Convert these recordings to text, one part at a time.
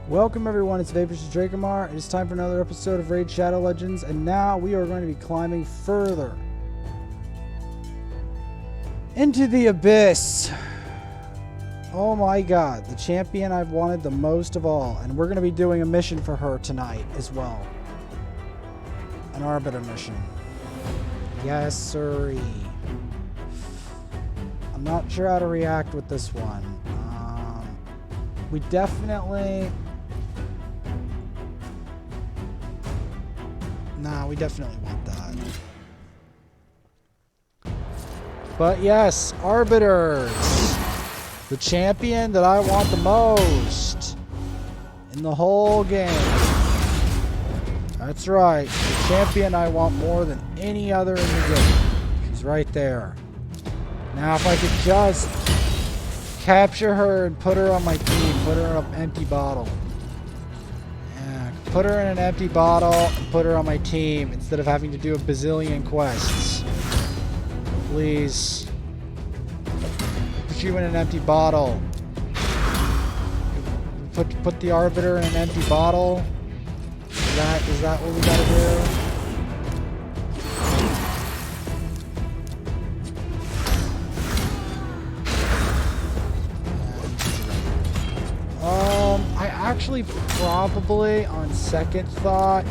Welcome everyone, it's Vapors Drakomar. It is time for another episode of Raid Shadow Legends, and now we are going to be climbing further into the abyss. Oh my god, the champion I've wanted the most of all, and we're going to be doing a mission for her tonight as well. An Arbiter mission. Yes, sirree. I'm not sure how to react with this one. We definitely... Nah, we definitely want that. But yes, Arbiters. The champion that I want the most in the whole game. That's right. The champion I want more than any other in the game. She's right there. Now if I could just capture her and put her on my team. Put her in an empty bottle. Yeah, put her in an empty bottle and put her on my team instead of having to do a bazillion quests. Please. Put you in an empty bottle. Put the Arbiter in an empty bottle. Is that what we gotta do? I actually probably, on second thought,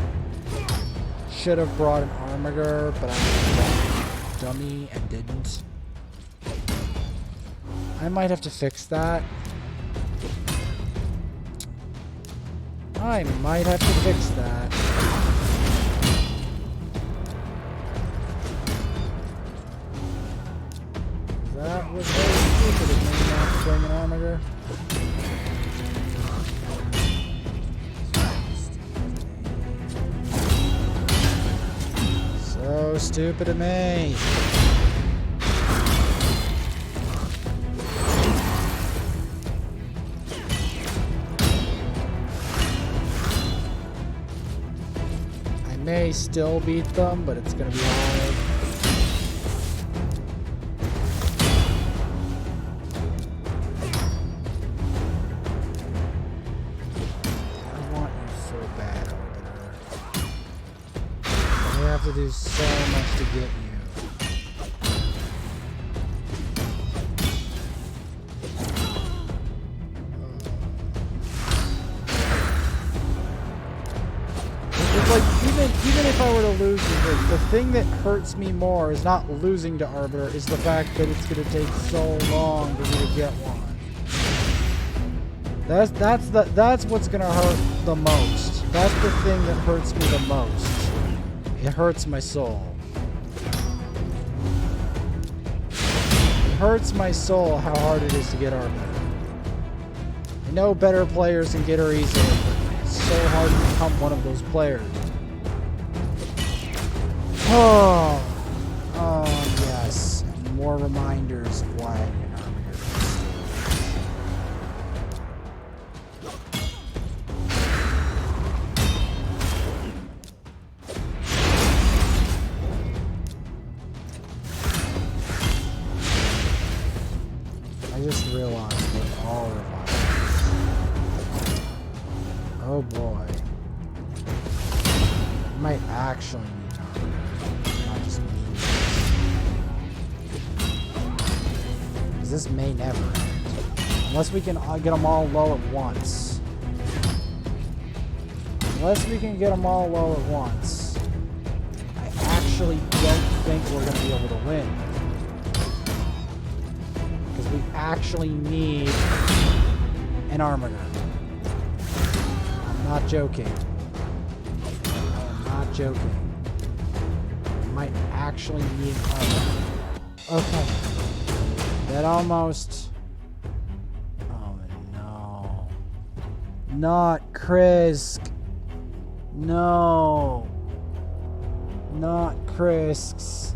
should have brought an Arbiter, but I was a dummy and didn't. I might have to fix that. I might have to fix that. That was very stupid of me not to bring an Arbiter. So stupid of me. I may still beat them, but it's gonna be hard. I want you so bad, Arbiter. I have to do so much to get you. It's like, even if I were to lose the thing that hurts me more is not losing to Arbiter, is the fact that it's going to take so long for me to get one. That's what's going to hurt the most. That's the thing that hurts me the most. It hurts my soul. It hurts my soul how hard it is to get Arbiter. I know better players can get her easily, but it's so hard to become one of those players. Oh yes. And more reminders of why I need Arbiter. I just realized we're all revivals. Oh boy. I might actually need Arbiter. Not just me. Because this may never end. Unless we can get them all low at once. Unless we can get them all low at once. I actually don't think we're going to be able to win. We actually need an Arbiter. I'm not joking. I'm not joking. We might actually need an Arbiter. Okay. That almost... Oh no. Not Krisk. No. Not Krisk.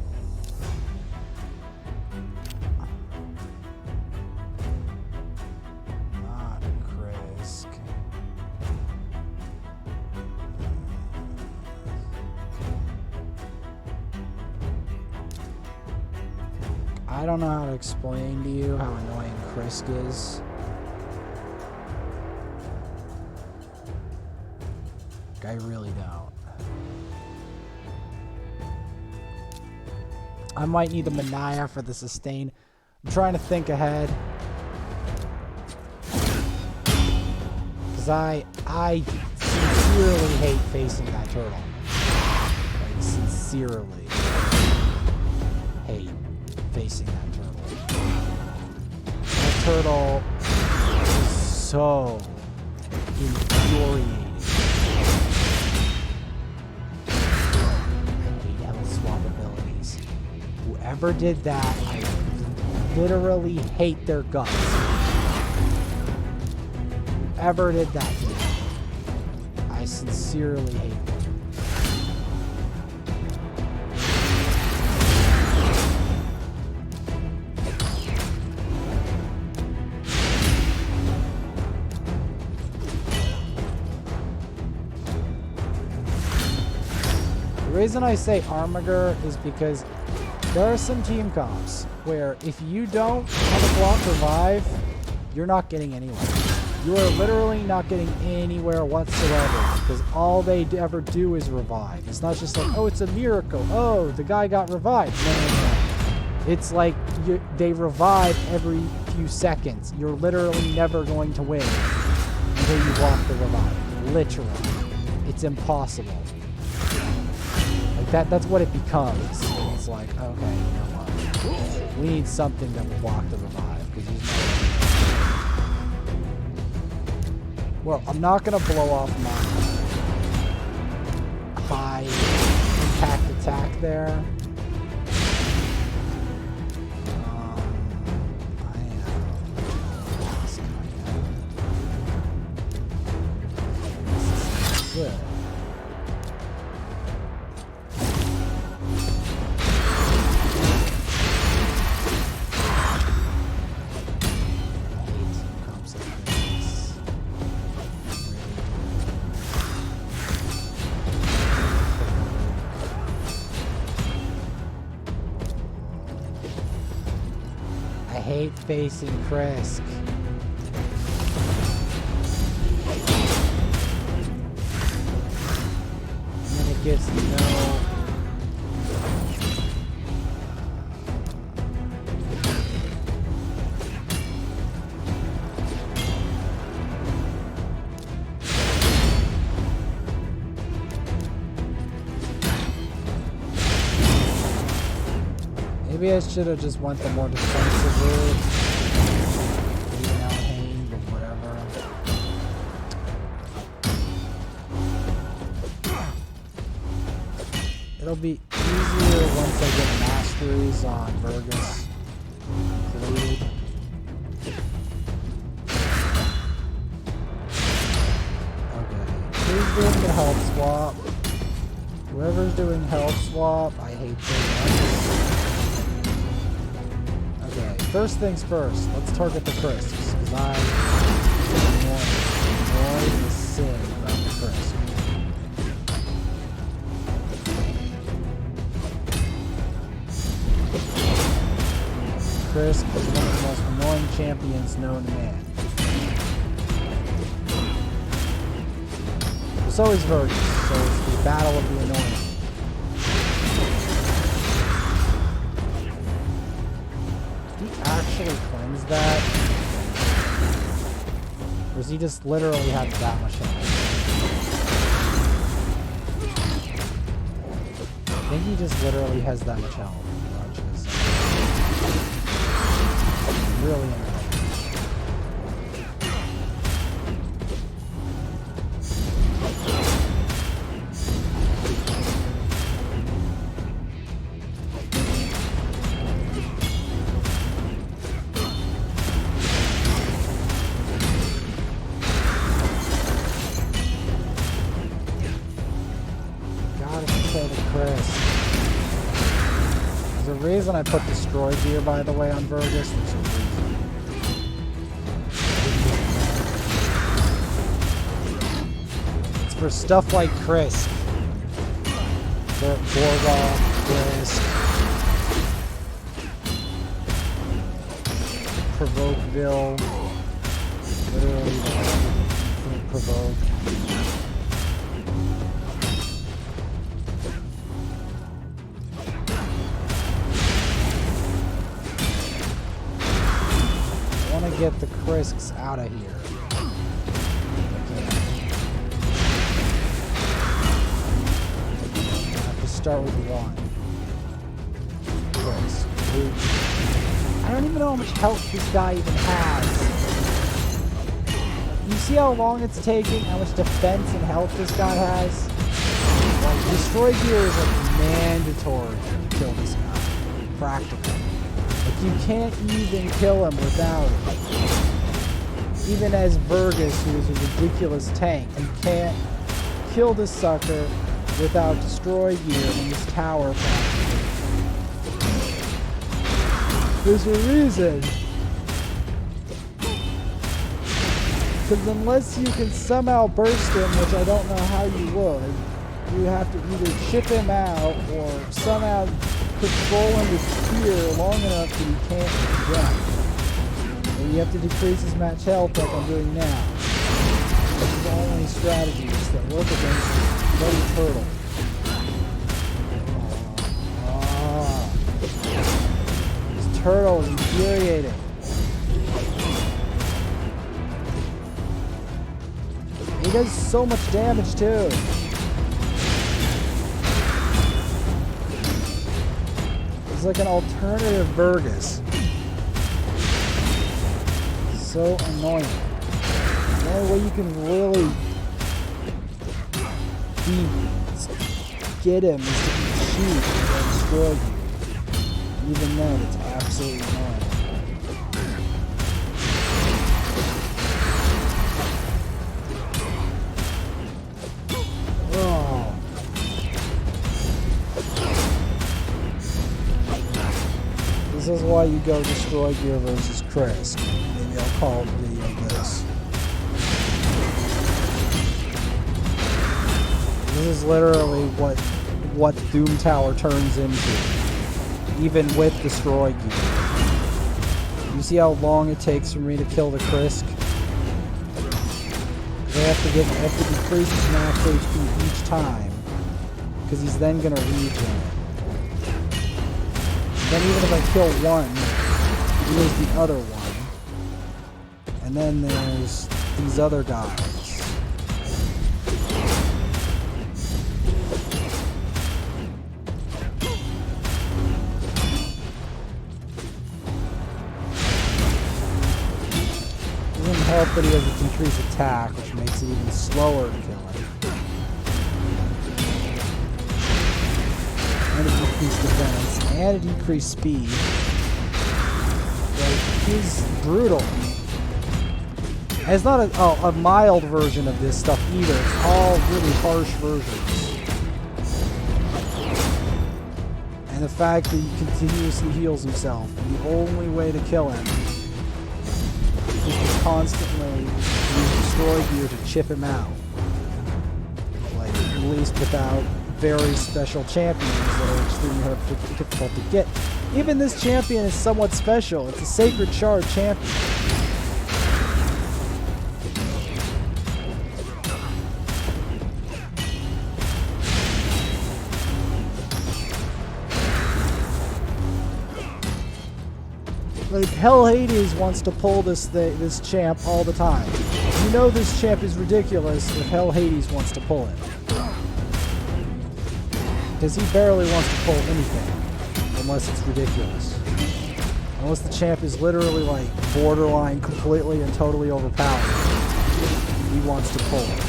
I don't know how to explain to you how annoying Krisk is. I really don't. I might need the Manaya for the sustain. I'm trying to think ahead. Because I sincerely hate facing that turtle. Like, sincerely hate facing that turtle. That turtle is so infuriating. I hate health swap abilities. Whoever did that, I literally hate their guts. Whoever did that to me, I sincerely hate them. The reason I say Armiger is because there are some team comps where if you don't have a block revive, you're not getting anywhere. You are literally not getting anywhere whatsoever because all they ever do is revive. It's not just like, oh, it's a miracle. Oh, the guy got revived. No. It's like they revive every few seconds. You're literally never going to win until you block the revive. Literally. It's impossible. Like that's what it becomes. It's like, okay, you know what? We need something that will block the revive because he's not. Well, I'm not gonna blow off my high impact attack there. I am good. I hate facing Krisk. And then it gets no... Maybe I should have just went the more defensive route. Even out Hane, but whatever. It'll be easier once I get masteries on Vergus included. Okay, who's doing the health swap? Whoever's doing health swap, I hate them. Okay, first things first, let's target the crisps, because I annoy the sin about the crisp. Crisp is one of the most annoying champions known to man. So is Vergus, so it's the battle of the annoying. Did he actually cleanse that? Or does he just literally have that much health? I think he just literally has that much health. Which is really annoying. There's a reason I put Destroy Gear, by the way, on Vergus. There's a reason. It's for stuff like Krisk. Borgov, Krisk. Provokeville. Literally, Provoke. Krisk's out of here. I have to start with one. Krisk. I don't even know how much health this guy even has. You see how long it's taking? How much defense and health this guy has? Like, destroy gear is like mandatory to kill this guy. Practical. Like, you can't even kill him without it. Even as Vergus, who is a ridiculous tank, you can't kill this sucker without destroy gear in this tower. There's a reason. Because unless you can somehow burst him, which I don't know how you would, you have to either chip him out or somehow control him with fear long enough that he can't jump. And you have to decrease his match health like I'm doing now. These are the only strategies that work against this bloody turtle. This turtle is infuriating. He does so much damage too. It's like an alternative Vergus. So annoying. The only way you can really get him is to be cheap and destroy you. Even then, it's absolutely annoying. This is why you go destroy gear versus Krisk. Maybe I'll call the video this. This is literally what Doom Tower turns into, even with destroy gear. You see how long it takes for me to kill the Krisk? I have to decrease his max HP each time, because he's then gonna regen. Then even if I kill one, here's the other one. And then there's these other guys. Doesn't help that he has a decreased attack, which makes it even slower to kill him. And a decreased defense, and a decreased speed. Like, he's brutal. And it's not a mild version of this stuff either. It's all really harsh versions. And the fact that he continuously heals himself, and the only way to kill him is to constantly use destroy gear to chip him out. Like, at least without very special champions that are extremely difficult to get. Even this champion is somewhat special. It's a Sacred Shard champion. Like, Hell Hades wants to pull this champ all the time. You know this champ is ridiculous if Hell Hades wants to pull it. Because he barely wants to pull anything, unless it's ridiculous. Unless the champ is literally like borderline completely and totally overpowered. He wants to pull it.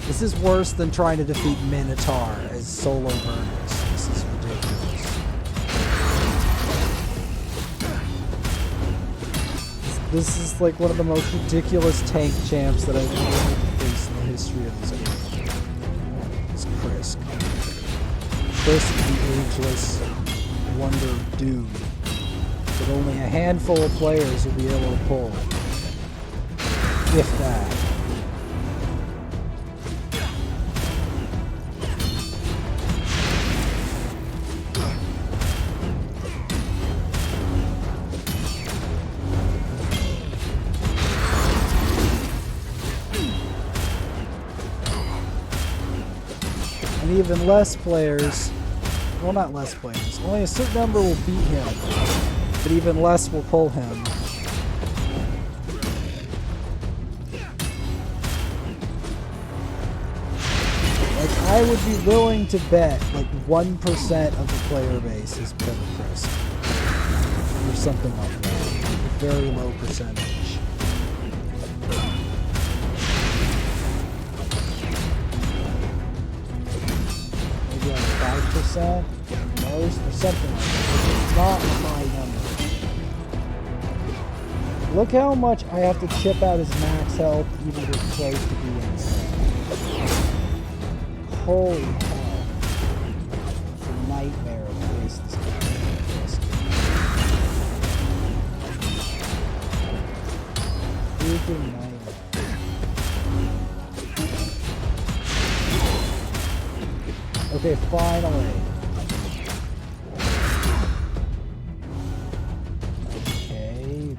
This is worse than trying to defeat Minotaur as solo Vergus. This is ridiculous. This is like one of the most ridiculous tank champs that I've ever had to face in the history of this game. It's Krisk. Krisk, the ageless wonder dude that only a handful of players will be able to pull. If that. And even less players, well, not less players, only a certain number will beat him, but even less will pull him. Like, I would be willing to bet like 1% of the player base is better Chris. Or something like that. A very low percentage. Maybe like 5% most or something like that. It's not a high number. Look how much I have to chip out his max health even to get close to being insane. Holy hell. It's a nightmare to face this guy. Freaking nightmare. Okay, finally. Okay.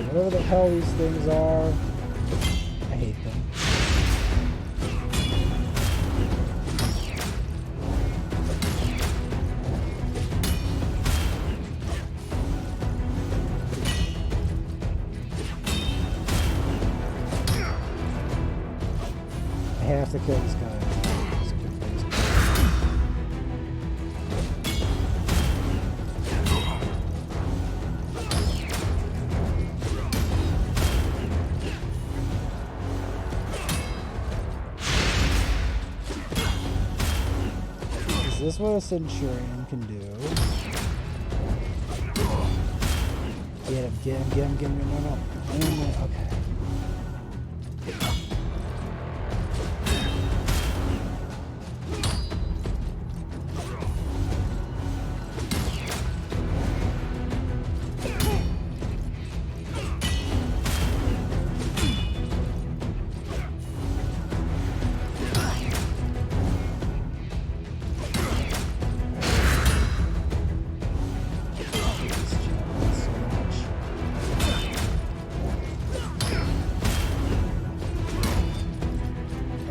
Whatever the hell these things are, I hate them. I have to kill this guy. Is this what a Centurion can do? Get him, get him, get him, get him, no. Okay.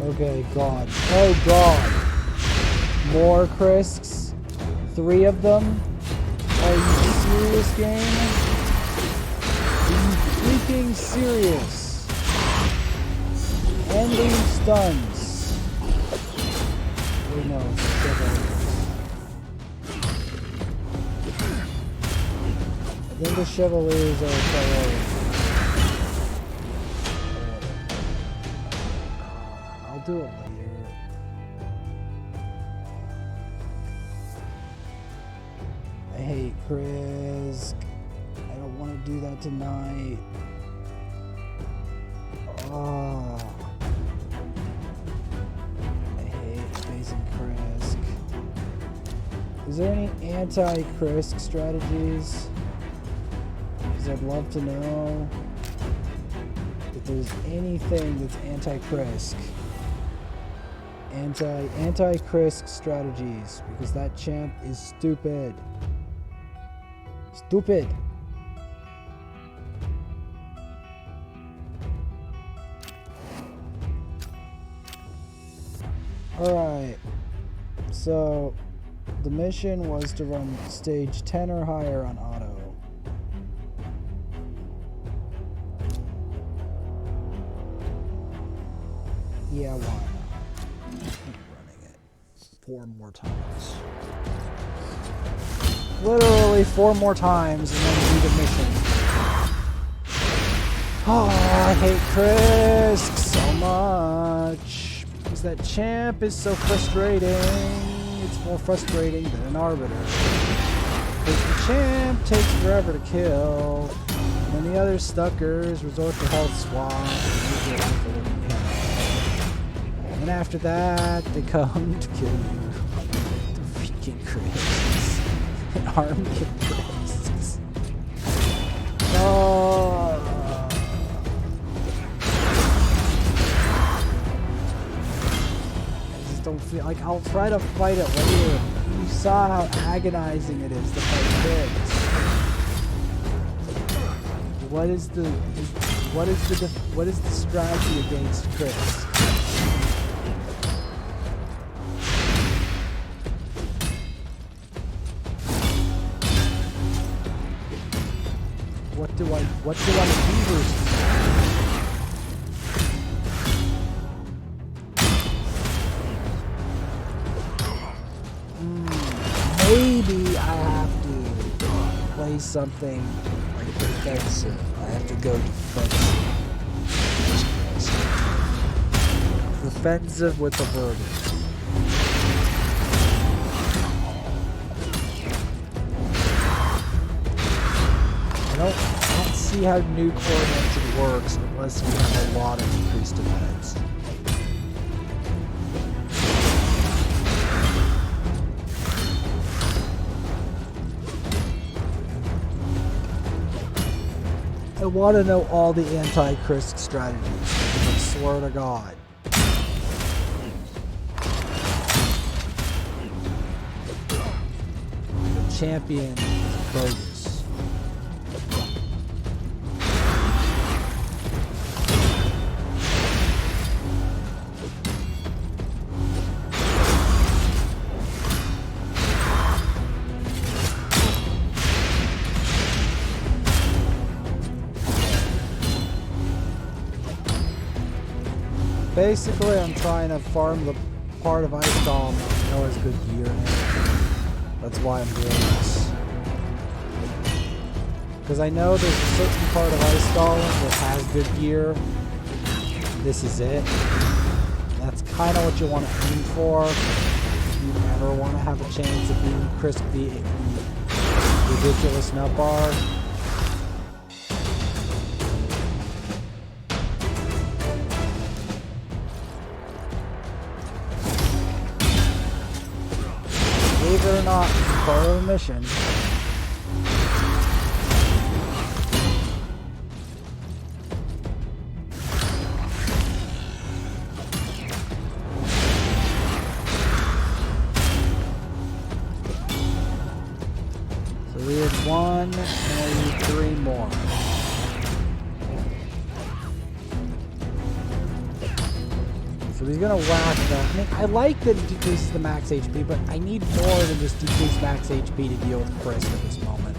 Okay, God. Oh, God. More Crisks? 3 of them? Are you serious, game? Are you freaking serious? Ending stuns. Wait, no, it's Chevaliers. I think the Chevaliers are a priority. Do it later. I hate Chris. I don't want to do that tonight. Oh. I hate facing Chris. Is there any anti-Chris strategies? Because I'd love to know if there's anything that's anti-Chris. Anti-Chris strategies, because that champ is stupid. Stupid. Alright. So, the mission was to run stage 10 or higher on auto. Yeah, why? 4 more times. Literally 4 more times and then do the mission. Oh, I hate Chris so much. Because that champ is so frustrating. It's more frustrating than an Arbiter. Because the champ takes forever to kill. And then the other stuckers resort to health swap. And after that, they come to kill you. The freaking Chris. An army of Chris. Oh. I just don't feel like I'll try to fight it later. You saw how agonizing it is to fight Chris. what is the strategy against Chris? What do I do versus maybe I have to play something like defensive. I have to go defensive. Defensive with a verdict. I don't see how nuke-oriented works unless we have a lot of increased defense. I want to know all the anti-Krisk strategies. I swear to God. The champion is bogus. Basically, I'm trying to farm the part of Ice Golem that I know has good gear in it. That's why I'm doing this. Because I know there's a certain part of Ice Golem that has good gear. This is it. That's kind of what you want to aim for. If you ever want to have a chance of beating Crispy, ridiculous nut bar. Believe it or not, it's part of the mission. So we had one, and we need 3 more. So he's gonna whack that. I mean, I like that it decreases the max HP, but I need more than just decrease max HP to deal with Chris at this moment.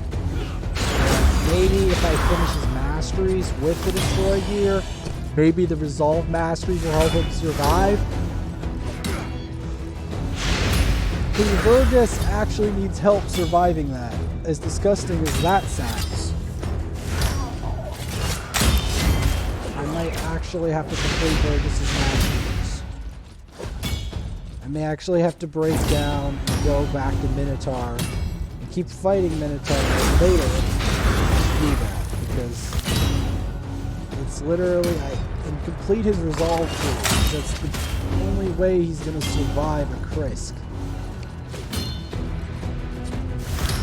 Maybe if I finish his masteries with the destroy gear, maybe the resolve masteries will help him survive. Because Vergus actually needs help surviving that, as disgusting as that sounds. I might actually have to complete Vergus's masteries. I may actually have to break down and go back to Minotaur and keep fighting Minotaur later to do that, because it's literally, and complete his resolve too. That's the only way he's going to survive a Krisk.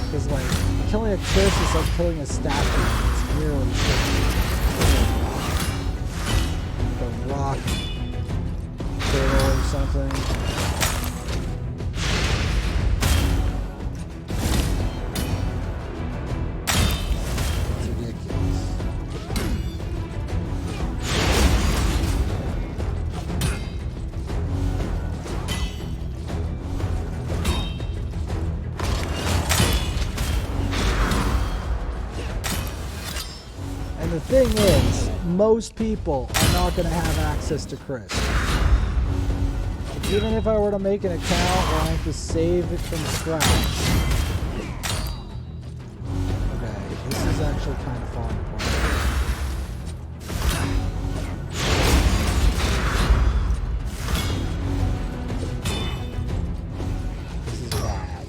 Because like, killing a Krisk is like killing a statue. It's merely like a rock turtle or something. The thing is, most people are not going to have access to Chris. Even if I were to make an account where I have to save it from scratch. Okay, this is actually kind of falling apart. This is bad.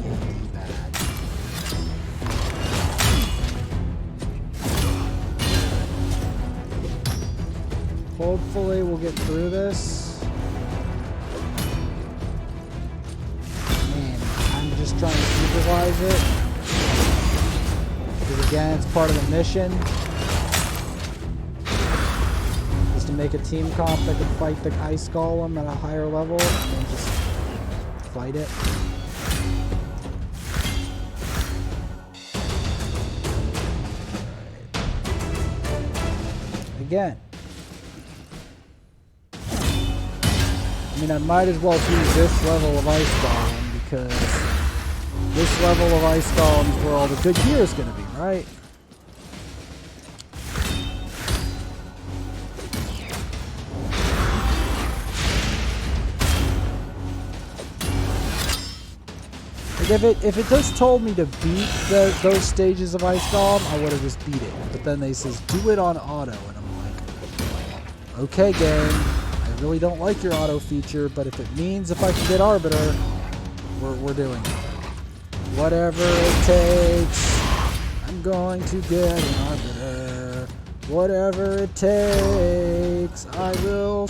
Really bad. Hopefully we'll get through this. And I'm just trying to supervise it. Because again, it's part of the mission. Is to make a team comp that can fight the Ice Golem at a higher level and just fight it. again. I mean, I might as well do this level of Ice Golem because this level of Ice Golem is where all the good gear is going to be, right? Like if it just told me to beat those stages of Ice Golem, I would have just beat it. But then they says do it on auto, and I'm like, okay, game, I really don't like your auto feature, but if it means if I can get Arbiter, we're doing it. Whatever it takes, I'm going to get an Arbiter. Whatever it takes, I will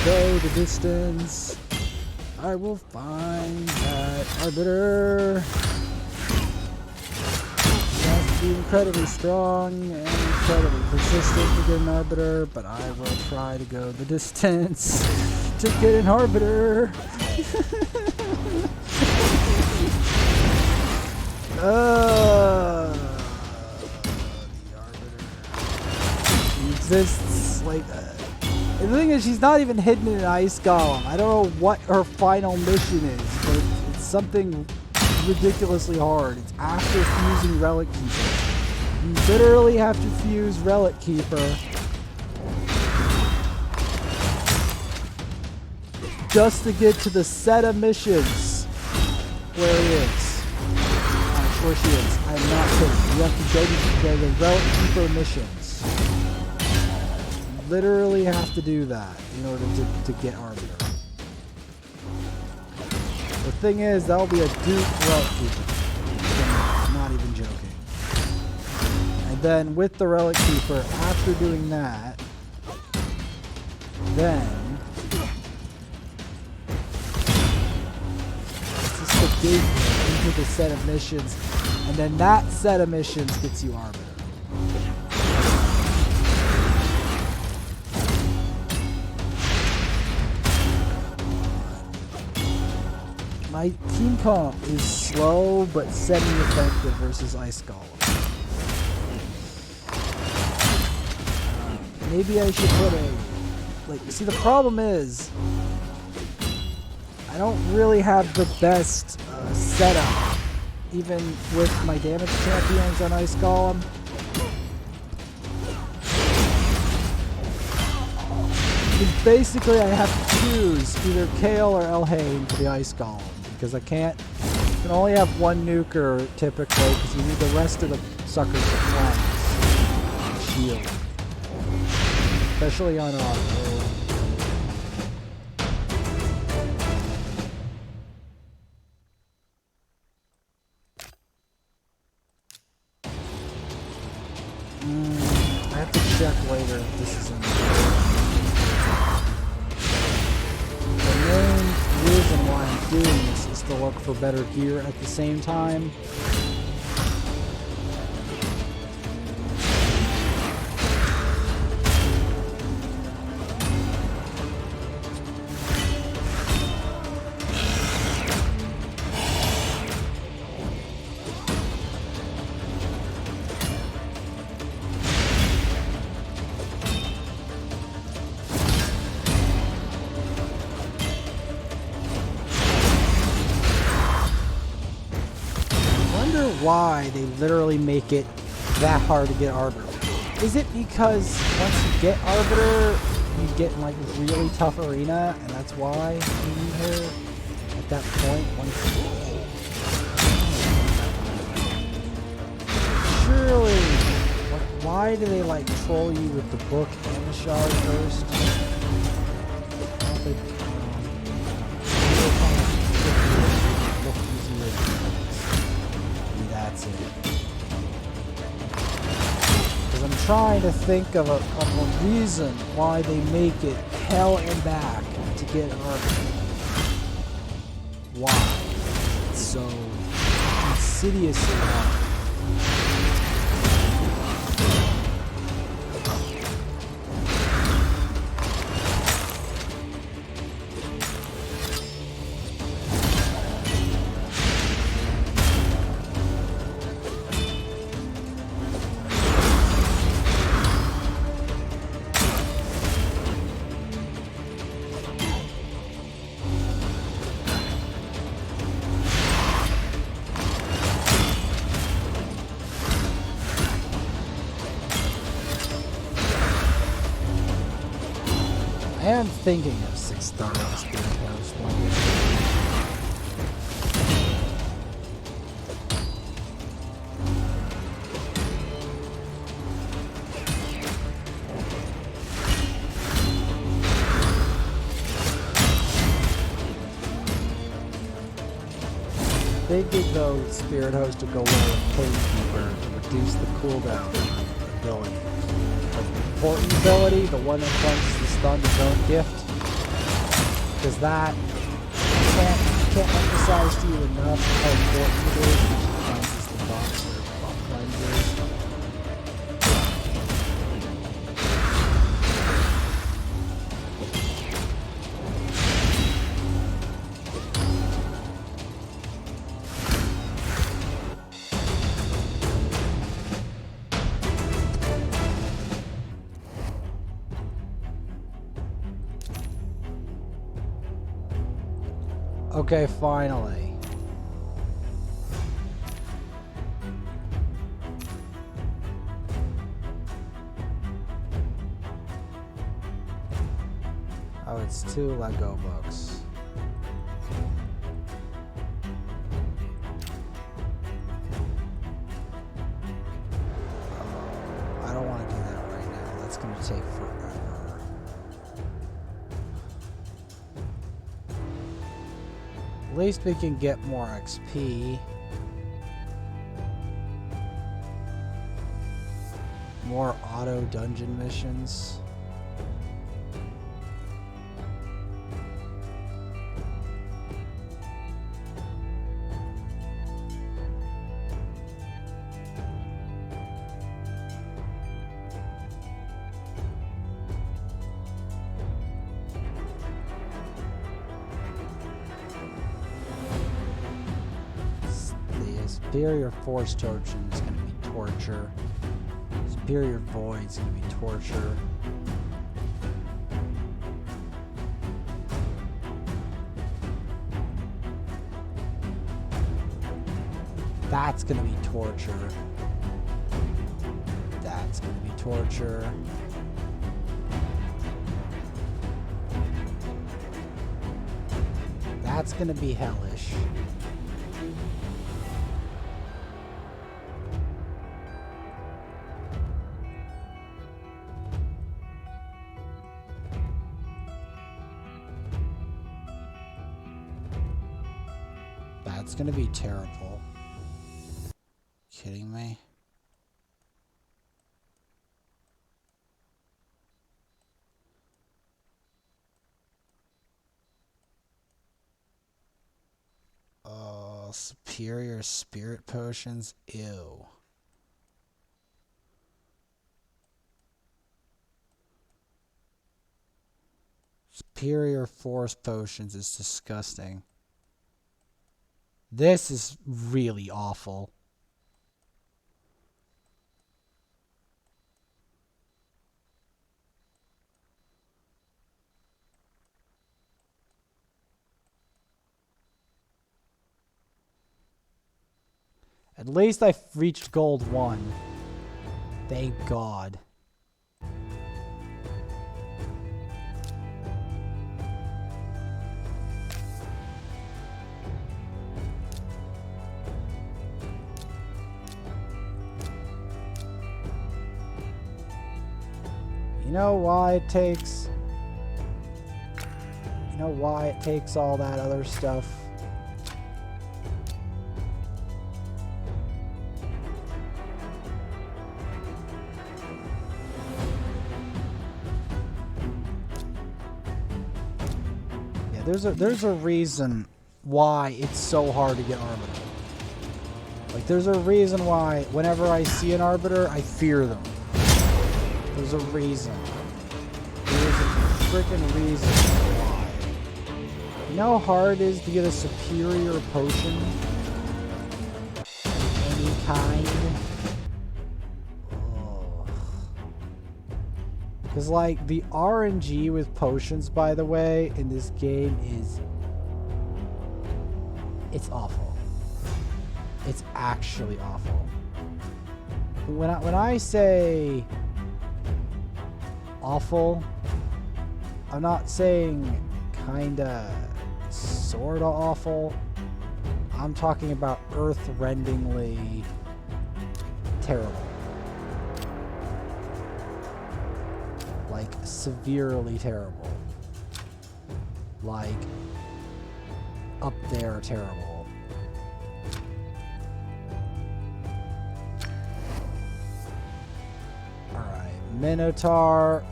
go the distance. I will find that Arbiter. You have to be incredibly strong and incredibly persistent to get an Arbiter, but I will try to go the distance to get an Arbiter. The Arbiter. He exists like the thing is, she's not even hidden in an Ice Golem. I don't know what her final mission is, but it's something ridiculously hard. It's after fusing Relic Keeper. You literally have to fuse Relic Keeper just to get to the set of missions where it is. Where she is. I'm not kidding. You have to go to the Relic Keeper missions. Literally have to do that in order to get Arbiter. The thing is, that'll be a Duke Relic Keeper. I'm not even joking. And then with the Relic Keeper, after doing that, then it's just the gate into the set of missions, and then that set of missions gets you Arbiter. My team comp is slow but semi-effective versus Ice Golem. Maybe I should put a... see, the problem is I don't really have the best setup, even with my damage champions on Ice Golem. Basically, I have to choose either Kale or Elhain for the Ice Golem. Because I can only have one nuker typically, because you need the rest of the suckers to flanks. Shield. Especially on auto. I have to check later if this is in the main reason why I'm doing this is to look for better gear at the same time. Why they literally make it that hard to get Arbiter. Is it because once you get Arbiter, you get in like a really tough arena, and that's why you need her at that point? Surely, why do they like troll you with the book and the shard first? I don't think, that's it. Because I'm trying to think of a reason why they make it hell and back to get Arbiter. Why? It's so insidiously hard. am thinking of 6-star Spirit Host. Thinking though Spirit Host to go away with Planeskeeper to reduce the cooldown ability. The important ability, the one that runs the stun to zone gift, because that can't emphasize to you enough how important it is. It cleanses the box or buff cleansers. Okay, finally. Oh, it's 2 Lego books. I don't want to do that right now. That's going to take forever. At least we can get more XP. More auto dungeon missions. Superior Force Token is going to be torture. Superior Void is going to be torture. That's going to be torture. That's going to be torture. That's going to be hellish. That's gonna be terrible. Kidding me? Oh, superior spirit potions? Ew. Superior force potions is disgusting. This is really awful. At least I reached gold 1. Thank God. You know why it takes... You know why it takes all that other stuff? Yeah, there's a reason why it's so hard to get Arbiter. Like, there's a reason why whenever I see an Arbiter, I fear them. There's a reason. There's a freaking reason why. You know how hard it is to get a superior potion? Of any kind? Because, like, the RNG with potions, by the way, in this game is... It's awful. It's actually awful. When I say... awful, I'm not saying kinda, sorta awful. I'm talking about earth-rendingly terrible. Like, severely terrible. Like, up there terrible. Alright, Minotaur.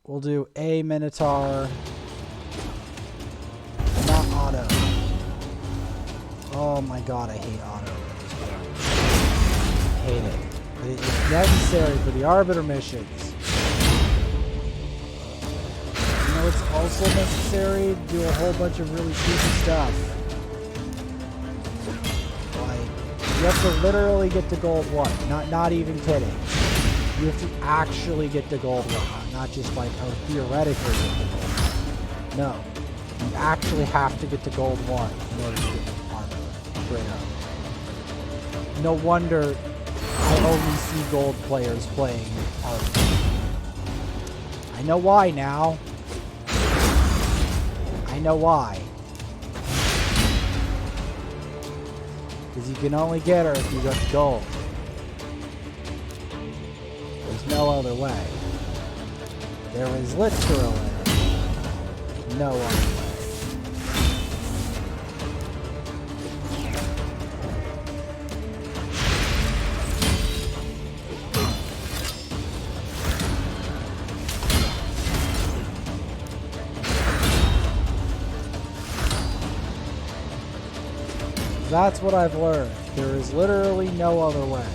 We'll do a Minotaur. Not auto. Oh my god, I hate auto. I hate it. But it's necessary for the Arbiter missions. You know it's also necessary to do a whole bunch of really stupid stuff. Like, you have to literally get to gold 1. Not even kidding. You have to actually get to gold 1. Not just like, oh, theoretically get to gold 1. No. You actually have to get to gold 1 in order to get Arbiter. Straight up. No wonder I only see gold players playing Arbiter. I know why now. I know why. Because you can only get her if you got gold. There's no other way. There is literally no other way. That's what I've learned. There is literally no other way.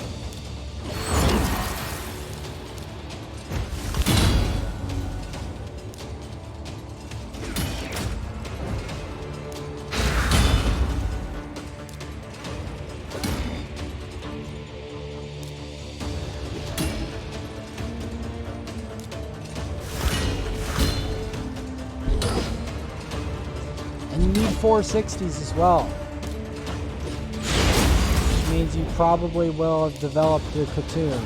And you need 460s as well. Means you probably will have developed the Katoon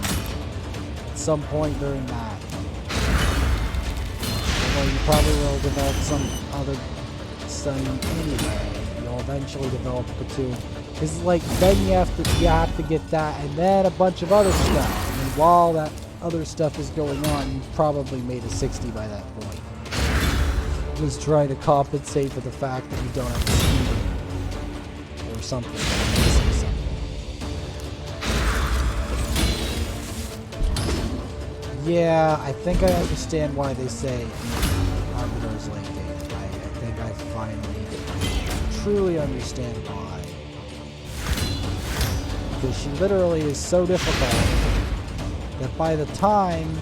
at some point during that. Although you probably will develop some other thing anyway. You'll eventually develop Katoon. Because like then you have to get that and then a bunch of other stuff. And then while that other stuff is going on, you probably made a 60 by that point. Just trying to compensate for the fact that you don't have speed or something. Yeah, I think I understand why they say Arbiter is late game. I think I finally truly understand why. Because she literally is so difficult that by the time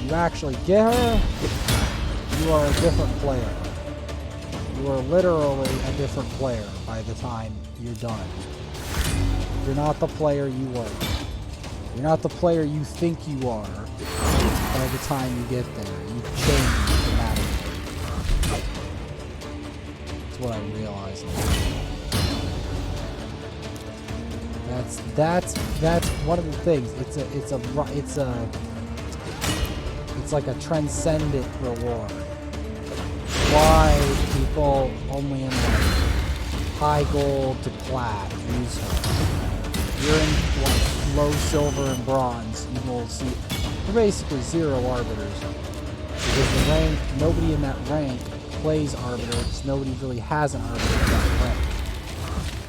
you actually get her, you are a different player. You are literally a different player by the time you're done. You're not the player you were. You're not the player you think you are by the time you get there. You've changed dramatically. That's what I realized now. That's one of the things. It's like a transcendent reward. Why people only in like high gold to plat use her. You're in like low silver and bronze, you will see basically 0 arbiters. Because the rank, nobody in that rank plays arbiters. Nobody really has an arbiter in that rank.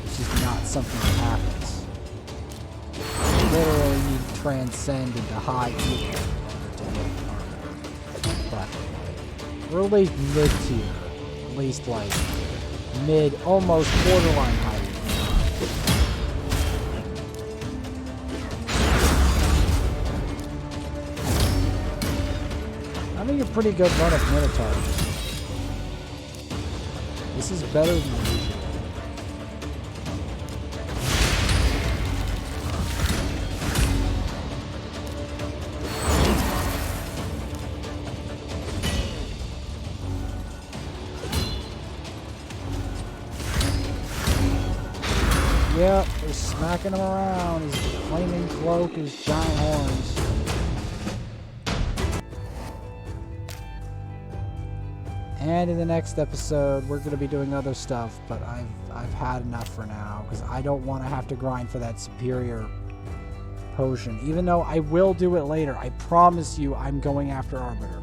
It's just not something that happens. You literally need to transcend into high tier to get arbiter. Practically. Or at least mid tier. At least like mid, almost borderline high. A pretty good run of Minotaurs. This is better than usual. Yep, they're smacking him around. His flaming cloak, his giant horns. And in the next episode, we're going to be doing other stuff, but I've had enough for now, because I don't want to have to grind for that superior potion. Even though I will do it later, I promise you I'm going after Arbiter.